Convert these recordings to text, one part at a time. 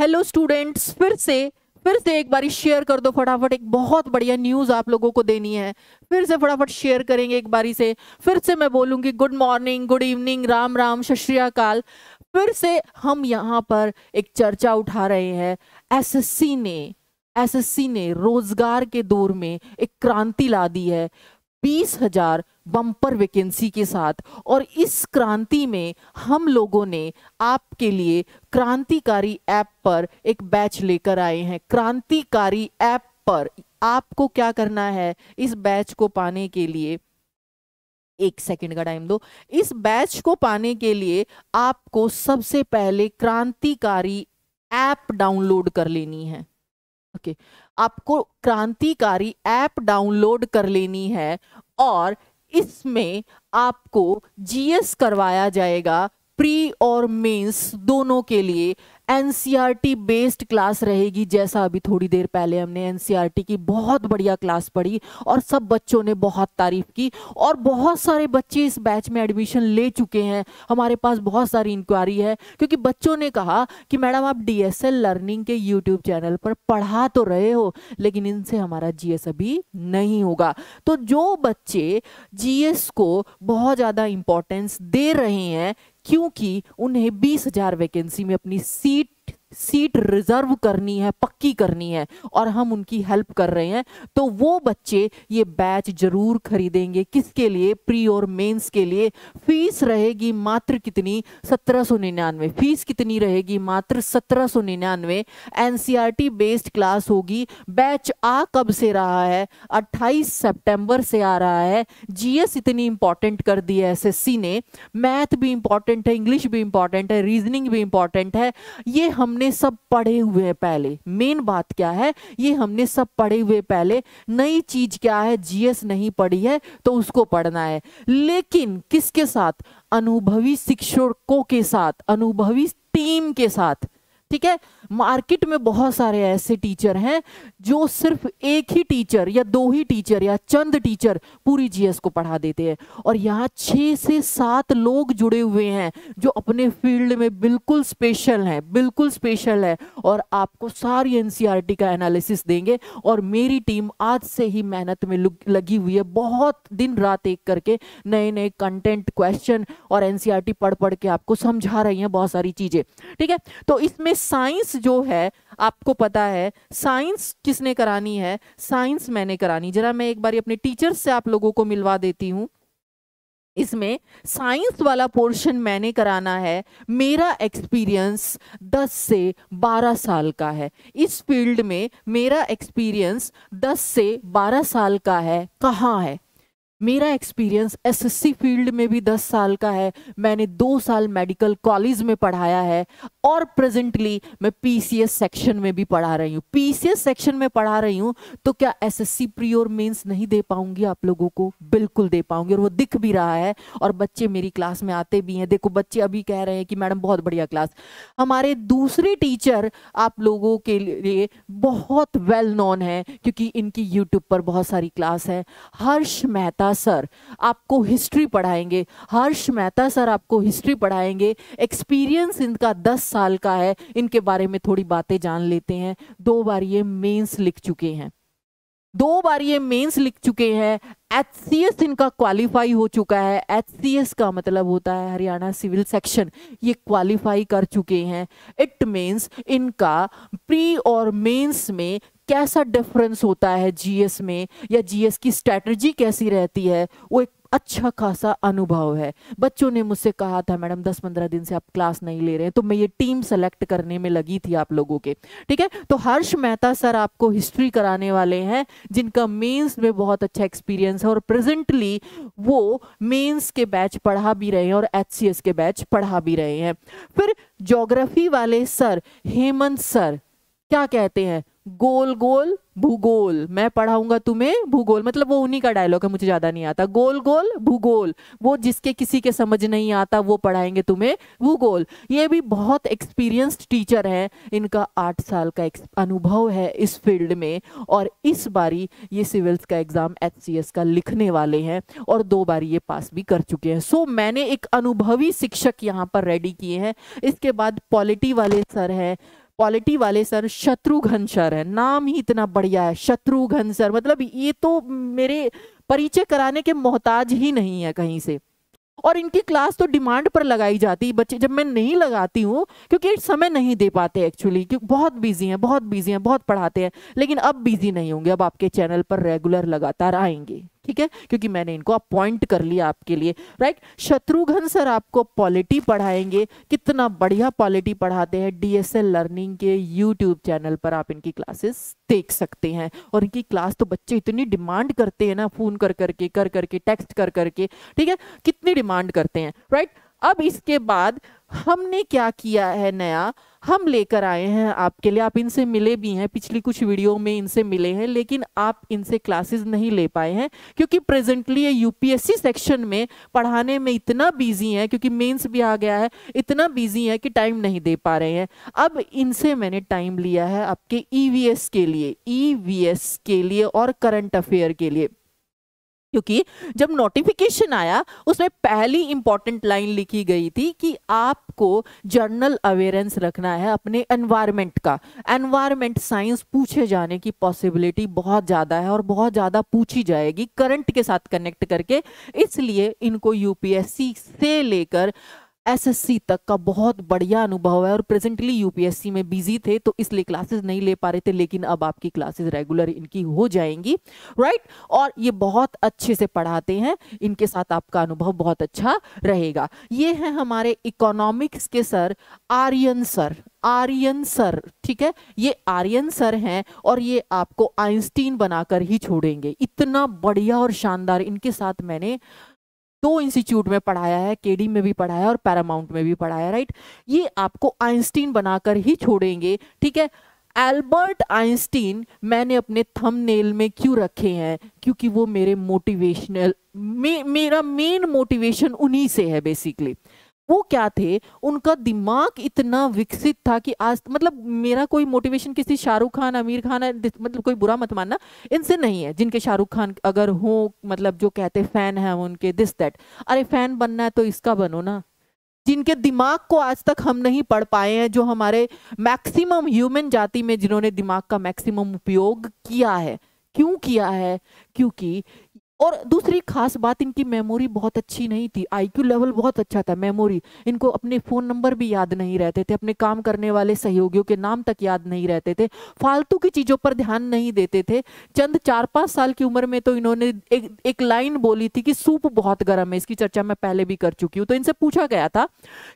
Hello students, फिर से एक बारी शेयर कर दो फटाफट। एक बहुत बढ़िया न्यूज़ आप लोगों को देनी है। फिर से फटाफट शेयर करेंगे एक बारी से। फिर से मैं बोलूँगी good morning, good evening, Ram Ram, सत श्री अकाल। फिर से हम यहाँ पर एक चर्चा उठा रहे हैं। एसएससी ने रोजगार के दौर में एक क्रांति ला दी है 20,000 बम्पर वैकेंसी के साथ। और इस क्रांति में हम लोगों ने आपके लिए क्रांतिकारी ऐप पर एक बैच लेकर आए हैं। क्रांतिकारी ऐप पर आपको क्या करना है, इस बैच को पाने के लिए, एक सेकंड का टाइम दो। इस बैच को पाने के लिए आपको सबसे पहले क्रांतिकारी ऐप डाउनलोड कर लेनी है। ओके, आपको क्रांतिकारी ऐप डाउनलोड कर लेनी है और इसमें आपको जीएस करवाया जाएगा, प्री और मेंस दोनों के लिए। एनसीईआरटी बेस्ड क्लास रहेगी। जैसा अभी थोड़ी देर पहले हमने एनसीईआरटी की बहुत बढ़िया क्लास पढ़ी और सब बच्चों ने बहुत तारीफ की और बहुत सारे बच्चे इस बैच में एडमिशन ले चुके हैं। हमारे पास बहुत सारी इंक्वायरी है क्योंकि बच्चों ने कहा कि मैडम आप डीएसएल लर्निंग के यूट्यूब चैनल पर पढ़ा तो रहे हो लेकिन इनसे हमारा जीएस अभी नहीं होगा। तो जो बच्चे जीएस को बहुत ज़्यादा इंपॉर्टेंस दे रहे हैं क्योंकि उन्हें 20,000 वैकेंसी में अपनी सीट रिजर्व करनी है, पक्की करनी है और हम उनकी हेल्प कर रहे हैं, तो वो बच्चे ये बैच जरूर खरीदेंगे। किसके लिए? प्री और मेंस के लिए। फीस रहेगी मात्र कितनी? 1799। फीस कितनी रहेगी? मात्र 1799। एनसीईआरटी बेस्ड क्लास होगी। बैच आ कब से रहा है? 28 सितंबर से आ रहा है। जीएस इतनी इंपॉर्टेंट कर दी है एसएससी ने। मैथ भी इंपॉर्टेंट है, इंग्लिश भी इंपॉर्टेंट है, रीजनिंग भी इंपॉर्टेंट है। ये हमने सब पढ़े हुए हैं पहले। मेन बात क्या है, ये हमने सब पढ़े हुए पहले। नई चीज क्या है? जीएस नहीं पढ़ी है तो उसको पढ़ना है, लेकिन किसके साथ? अनुभवी शिक्षकों के साथ, अनुभवी टीम के साथ। ठीक है, मार्केट में बहुत सारे ऐसे टीचर हैं जो सिर्फ एक ही टीचर या दो ही टीचर या चंद टीचर पूरी जीएस को पढ़ा देते हैं और यहाँ 6 से 7 लोग जुड़े हुए हैं जो अपने फील्ड में बिल्कुल स्पेशल हैं, बिल्कुल स्पेशल है और आपको सारी एनसीईआरटी का एनालिसिस देंगे। और मेरी टीम आज से ही मेहनत में लगी हुई है, बहुत दिन रात एक करके नए नए कंटेंट, क्वेश्चन और एनसीईआरटी पढ़ पढ़ के आपको समझा रही हैं बहुत सारी चीजें। ठीक है, तो इसमें साइंस जो है, आपको पता है साइंस किसने करानी है? साइंस मैंने करानी। जरा मैं एक बार अपने टीचर्स से आप लोगों को मिलवा देती हूं। इसमें साइंस वाला पोर्शन मैंने कराना है। मेरा एक्सपीरियंस 10 से 12 साल का है इस फील्ड में। मेरा एक्सपीरियंस 10 से 12 साल का है। कहाँ है मेरा एक्सपीरियंस? एसएससी फील्ड में भी 10 साल का है। मैंने 2 साल मेडिकल कॉलेज में पढ़ाया है और प्रेजेंटली मैं पीसीएस सेक्शन में भी पढ़ा रही हूँ। पीसीएस सेक्शन में पढ़ा रही हूँ तो क्या एसएससी प्री और मेंस नहीं दे पाऊंगी आप लोगों को? बिल्कुल दे पाऊंगी और वो दिख भी रहा है और बच्चे मेरी क्लास में आते भी हैं। देखो बच्चे अभी कह रहे हैं कि मैडम बहुत बढ़िया क्लास। हमारे दूसरे टीचर आप लोगों के लिए बहुत वेल नोन है क्योंकि इनकी यूट्यूब पर बहुत सारी क्लास है। हर्ष मेहता सर आपको हिस्ट्री पढ़ाएंगे। हर्ष मेहता सर आपको हिस्ट्री पढ़ाएंगे। एक्सपीरियंस इनका 10 साल का है। इनके बारे में थोड़ी बातें जान लेते हैं। 2 बार ये मेंस लिख चुके हैं, 2 बार ये मेंस लिख चुके हैं। एचसीएस इनका क्वालिफाई हो चुका है। एचसीएस का मतलब होता है हरियाणा सिविल सेक्शन। ये क्वालिफाई कर चुके हैं। इट मींस इनका प्री और मेंस में कैसा डिफरेंस होता है जीएस में, या जीएस की स्ट्रेटजी कैसी रहती है, वो एक अच्छा खासा अनुभव है। बच्चों ने मुझसे कहा था मैडम 10-15 दिन से आप क्लास नहीं ले रहे हैं, तो मैं ये टीम सेलेक्ट करने में लगी थी आप लोगों के। ठीक है, तो हर्ष मेहता सर आपको हिस्ट्री कराने वाले हैं जिनका मेंस में बहुत अच्छा एक्सपीरियंस है और प्रेजेंटली वो मेंस के बैच पढ़ा भी रहे हैं और एचसीएस के बैच पढ़ा भी रहे हैं। फिर ज्योग्राफी वाले सर हेमंत सर क्या कहते हैं? गोल गोल भूगोल, मैं पढ़ाऊंगा तुम्हें भूगोल। मतलब वो उन्हीं का डायलॉग है, मुझे ज्यादा नहीं आता। गोल गोल भूगोल, वो जिसके किसी के समझ नहीं आता वो पढ़ाएंगे तुम्हें भूगोल। ये भी बहुत एक्सपीरियंस्ड टीचर हैं। इनका 8 साल का अनुभव है इस फील्ड में और इस बारी ये सिविल्स का एग्जाम एचसीएस का लिखने वाले हैं और 2 बार ये पास भी कर चुके हैं। सो मैंने एक अनुभवी शिक्षक यहाँ पर रेडी किए हैं। इसके बाद पॉलिटी वाले सर हैं, पॉलिटी वाले सर शत्रुघ्न सर है, नाम ही इतना बढ़िया है शत्रुघ्न सर, मतलब ये तो मेरे परिचय कराने के मोहताज ही नहीं है कहीं से। और इनकी क्लास तो डिमांड पर लगाई जाती है, बच्चे जब मैं नहीं लगाती हूँ क्योंकि समय नहीं दे पाते एक्चुअली, क्योंकि बहुत बिजी हैं, बहुत बिजी हैं, बहुत पढ़ाते हैं, लेकिन अब बिजी नहीं होंगे, अब आपके चैनल पर रेगुलर लगातार आएंगे, ठीक है, क्योंकि मैंने इनको अपॉइंट कर लिया आपके लिए, राइट। शत्रुघ्न सर आपको पॉलिटी पढ़ाएंगे, कितना बढ़िया पॉलिटी पढ़ाते हैं, डीएसएल लर्निंग के यूट्यूब चैनल पर आप इनकी क्लासेस देख सकते हैं। और इनकी क्लास तो बच्चे इतनी डिमांड करते हैं ना, फोन कर करके टेक्स्ट कर करके, ठीक है, कितनी डिमांड करते हैं, राइट। अब इसके बाद हमने क्या किया है नया, हम लेकर आए हैं आपके लिए, आप इनसे मिले भी हैं, पिछली कुछ वीडियो में इनसे मिले हैं, लेकिन आप इनसे क्लासेस नहीं ले पाए हैं क्योंकि प्रेजेंटली ये यूपीएससी सेक्शन में पढ़ाने में इतना बिजी है, क्योंकि मेंस भी आ गया है, इतना बिजी है कि टाइम नहीं दे पा रहे हैं। अब इनसे मैंने टाइम लिया है आपके ईवीएस के लिए, ईवीएस के लिए और करंट अफेयर के लिए, क्योंकि जब नोटिफिकेशन आया उसमें पहली इंपॉर्टेंट लाइन लिखी गई थी कि आपको जर्नल अवेयरेंस रखना है अपने एनवायरनमेंट का। एनवायरनमेंट साइंस पूछे जाने की पॉसिबिलिटी बहुत ज़्यादा है और बहुत ज़्यादा पूछी जाएगी करंट के साथ कनेक्ट करके, इसलिए इनको यूपीएससी से लेकर एसएससी तक का बहुत बढ़िया अनुभव है। और प्रेजेंटली यूपीएससी में बिजी थे तो इसलिए क्लासेस नहीं ले पा रहे थे, लेकिन अब आपकी क्लासेस रेगुलर इनकी हो जाएंगी, राइट। और ये बहुत अच्छे से पढ़ाते हैं, इनके साथ आपका अनुभव बहुत अच्छा रहेगा। ये है हमारे इकोनॉमिक्स के sir Aryan sir, Aryan sir, ठीक है, ये आर्यन सर हैं और ये आपको आइंस्टीन बनाकर ही छोड़ेंगे। इतना बढ़िया और शानदार, इनके साथ मैंने 2 इंस्टीट्यूट में पढ़ाया है, केडी में भी पढ़ाया और पैरामाउंट में भी पढ़ाया, राइट। ये आपको आइंस्टीन बनाकर ही छोड़ेंगे, ठीक है। एल्बर्ट आइंस्टीन मैंने अपने थंबनेल में क्यों रखे हैं, क्योंकि वो मेरे मोटिवेशनल मेरा मेन मोटिवेशन उन्हीं से है बेसिकली। वो क्या थे, उनका दिमाग इतना विकसित था कि आज मतलब मेरा कोई मोटिवेशन किसी शाहरुख खान, आमिर खान, मतलब कोई बुरा मत मानना, इनसे नहीं है, जिनके शाहरुख खान अगर हो, मतलब जो कहते फैन है उनके दिस दैट, अरे फैन बनना है तो इसका बनो ना, जिनके दिमाग को आज तक हम नहीं पढ़ पाए हैं, जो हमारे मैक्सिमम ह्यूमन जाति में जिन्होंने दिमाग का मैक्सिमम उपयोग किया है। क्यों किया है, क्योंकि और दूसरी खास बात, इनकी मेमोरी बहुत अच्छी नहीं थी, आईक्यू लेवल बहुत अच्छा था, मेमोरी, इनको अपने फ़ोन नंबर भी याद नहीं रहते थे, अपने काम करने वाले सहयोगियों के नाम तक याद नहीं रहते थे, फालतू की चीज़ों पर ध्यान नहीं देते थे। चंद 4-5 साल की उम्र में तो इन्होंने एक लाइन बोली थी कि सूप बहुत गर्म है, इसकी चर्चा मैं पहले भी कर चुकी हूँ। तो इनसे पूछा गया था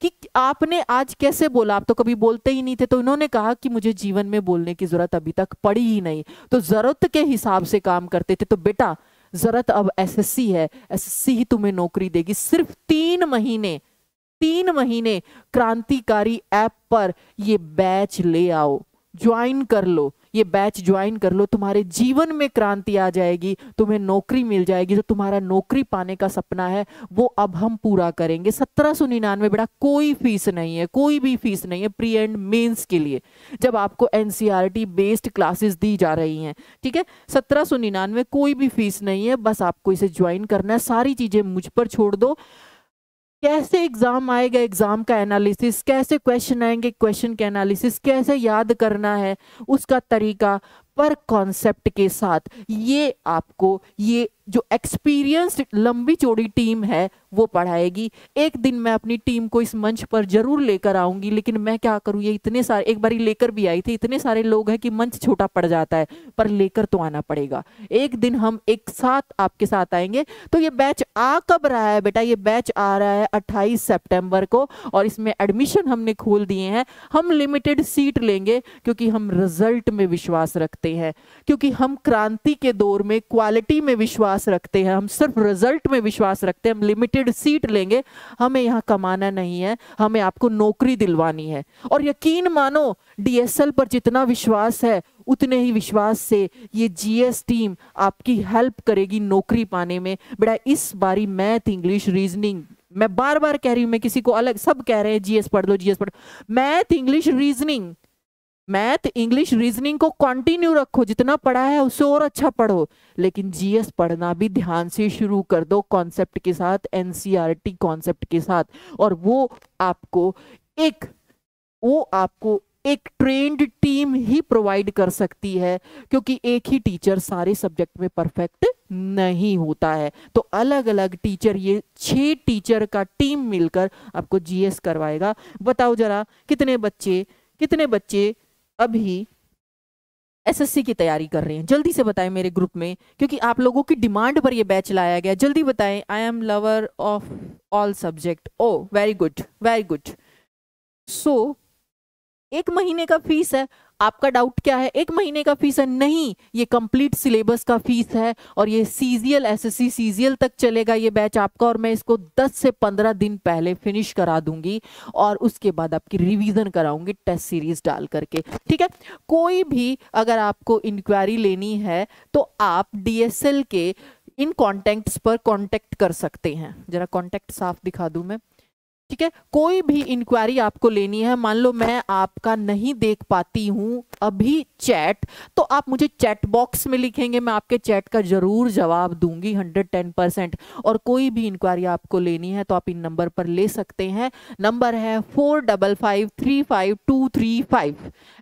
कि आपने आज कैसे बोला, आप तो कभी बोलते ही नहीं थे। तो इन्होंने कहा कि मुझे जीवन में बोलने की ज़रूरत अभी तक पड़ी ही नहीं, तो ज़रूरत के हिसाब से काम करते थे। तो बेटा जरूरत अब एसएससी है, एसएससी ही तुम्हें नौकरी देगी। सिर्फ 3 महीने क्रांतिकारी ऐप पर ये बैच ले आओ, ज्वाइन कर लो, ये बैच ज्वाइन कर लो, तुम्हारे जीवन में क्रांति आ जाएगी, तुम्हें नौकरी मिल जाएगी। जो तुम्हारा नौकरी पाने का सपना है वो अब हम पूरा करेंगे। 1799 बेटा, कोई फीस नहीं है, कोई भी फीस नहीं है प्री एंड मेंस के लिए, जब आपको एनसीईआरटी बेस्ड क्लासेस दी जा रही हैं, ठीक है। 1799 कोई भी फीस नहीं है, बस आपको इसे ज्वाइन करना है। सारी चीजें मुझ पर छोड़ दो। कैसे एग्जाम आएगा, एग्जाम का एनालिसिस, कैसे क्वेश्चन आएंगे, क्वेश्चन के एनालिसिस, कैसे याद करना है उसका तरीका, पर कॉन्सेप्ट के साथ ये आपको, ये जो एक्सपीरियंस्ड लंबी चौड़ी टीम है वो पढ़ाएगी। एक दिन मैं अपनी टीम को इस मंच पर जरूर लेकर आऊंगी, लेकिन मैं क्या करूं, ये इतने सारे, एक बारी लेकर भी आई थी, इतने सारे लोग हैं कि मंच छोटा पड़ जाता है, पर लेकर तो आना पड़ेगा। एक दिन हम एक साथ आपके साथ आएंगे। तो ये बैच आ कब रहा है बेटा, ये बैच आ रहा है 28 सितंबर को, और इसमें एडमिशन हमने खोल दिए हैं। हम लिमिटेड सीट लेंगे क्योंकि हम रिजल्ट में विश्वास रखते हैं, क्योंकि हम क्रांति के दौर में क्वालिटी में विश्वास रखते हैं, हम सिर्फ रिजल्ट में विश्वास रखते हैं। हम लिमिटेड सीट लेंगे, हमें यहाँ कमाना नहीं है, हमें आपको नौकरी दिलवानी है। और यकीन मानो, डीएसएल पर जितना विश्वास है उतने ही विश्वास से ये जीएस टीम आपकी हेल्प करेगी नौकरी पाने में। बेटा इस बारी मैथ, इंग्लिश, रीजनिंग, मैं बार बार कह रही हूं, मैं किसी को अलग, सब कह रहे हैं जीएस पढ़ लो, जीएस पढ़, math, English, reasoning, math, English, reasoning को कंटिन्यू रखो, जितना पढ़ा है उससे और अच्छा पढ़ो, लेकिन जीएस पढ़ना भी ध्यान से शुरू कर दो, कॉन्सेप्ट के साथ, एनसीईआरटी कॉन्सेप्ट के साथ। और वो आपको एक ट्रेन्ड टीम ही प्रोवाइड कर सकती है, क्योंकि एक ही टीचर सारे सब्जेक्ट में परफेक्ट नहीं होता है। तो अलग अलग टीचर, ये 6 टीचर का टीम मिलकर आपको जीएस करवाएगा। बताओ जरा कितने बच्चे अभी एसएससी की तैयारी कर रहे हैं, जल्दी से बताएं मेरे ग्रुप में, क्योंकि आप लोगों की डिमांड पर ये बैच लाया गया। जल्दी बताएं। I am lover of all subject. O very good, very good. So 1 महीने का फीस है। आपका डाउट क्या है? 1 महीने का फीस है? नहीं, ये कंप्लीट सिलेबस का फीस है, और ये सीजीएल, एसएससी सीजीएल तक चलेगा ये बैच आपका, और मैं इसको 10 से 15 दिन पहले फिनिश करा दूंगी, और उसके बाद आपकी रिवीजन कराऊंगी टेस्ट सीरीज डाल करके। ठीक है, कोई भी अगर आपको इंक्वायरी लेनी है तो आप डीएसएल के इन कॉन्टैक्ट्स पर कॉन्टेक्ट कर सकते हैं। जरा कॉन्टैक्ट साफ दिखा दूं मैं। ठीक है, कोई भी इंक्वायरी आपको लेनी है, मान लो मैं आपका नहीं देख पाती हूं अभी चैट, तो आप मुझे चैट बॉक्स में लिखेंगे, मैं आपके चैट का जरूर जवाब दूंगी 110%। और कोई भी इंक्वायरी आपको लेनी है तो आप इन नंबर पर ले सकते हैं। नंबर है 45535235,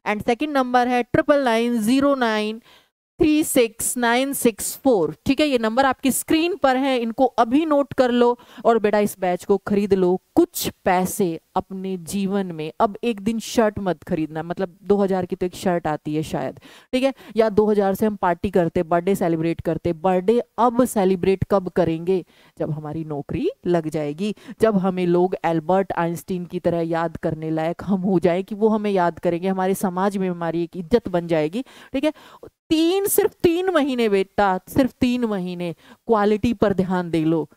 एंड सेकंड नंबर है 9990936964। ठीक है, ये नंबर आपकी स्क्रीन पर है, इनको अभी नोट कर लो, और बेटा इस बैच को खरीद लो। कुछ पैसे अपने जीवन में, अब एक दिन शर्ट मत खरीदना, मतलब 2000 की तो एक शर्ट आती है शायद, ठीक है, या 2000 से हम पार्टी करते, बर्थडे सेलिब्रेट करते। बर्थडे अब सेलिब्रेट कब करेंगे? जब हमारी नौकरी लग जाएगी, जब हमें लोग एल्बर्ट आइंस्टीन की तरह याद करने लायक हम हो जाए, कि वो हमें याद करेंगे, हमारे समाज में हमारी एक इज्जत बन जाएगी। ठीक है, सिर्फ 3 महीने बेटा, सिर्फ 3 महीने क्वालिटी पर ध्यान दे लो।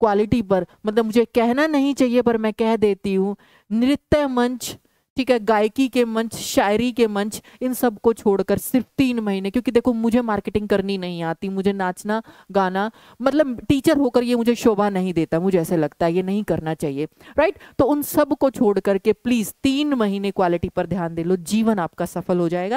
क्वालिटी पर, मतलब मुझे कहना नहीं चाहिए पर मैं कह देती हूँ, नृत्य मंच, ठीक है, गायकी के मंच, शायरी के मंच, इन सब को छोड़कर सिर्फ 3 महीने। क्योंकि देखो मुझे मार्केटिंग करनी नहीं आती, मुझे नाचना गाना, मतलब टीचर होकर ये मुझे शोभा नहीं देता, मुझे ऐसे लगता है ये नहीं करना चाहिए, राइट। तो उन सब को छोड़ करके प्लीज 3 महीने क्वालिटी पर ध्यान दे लो, जीवन आपका सफल हो जाएगा।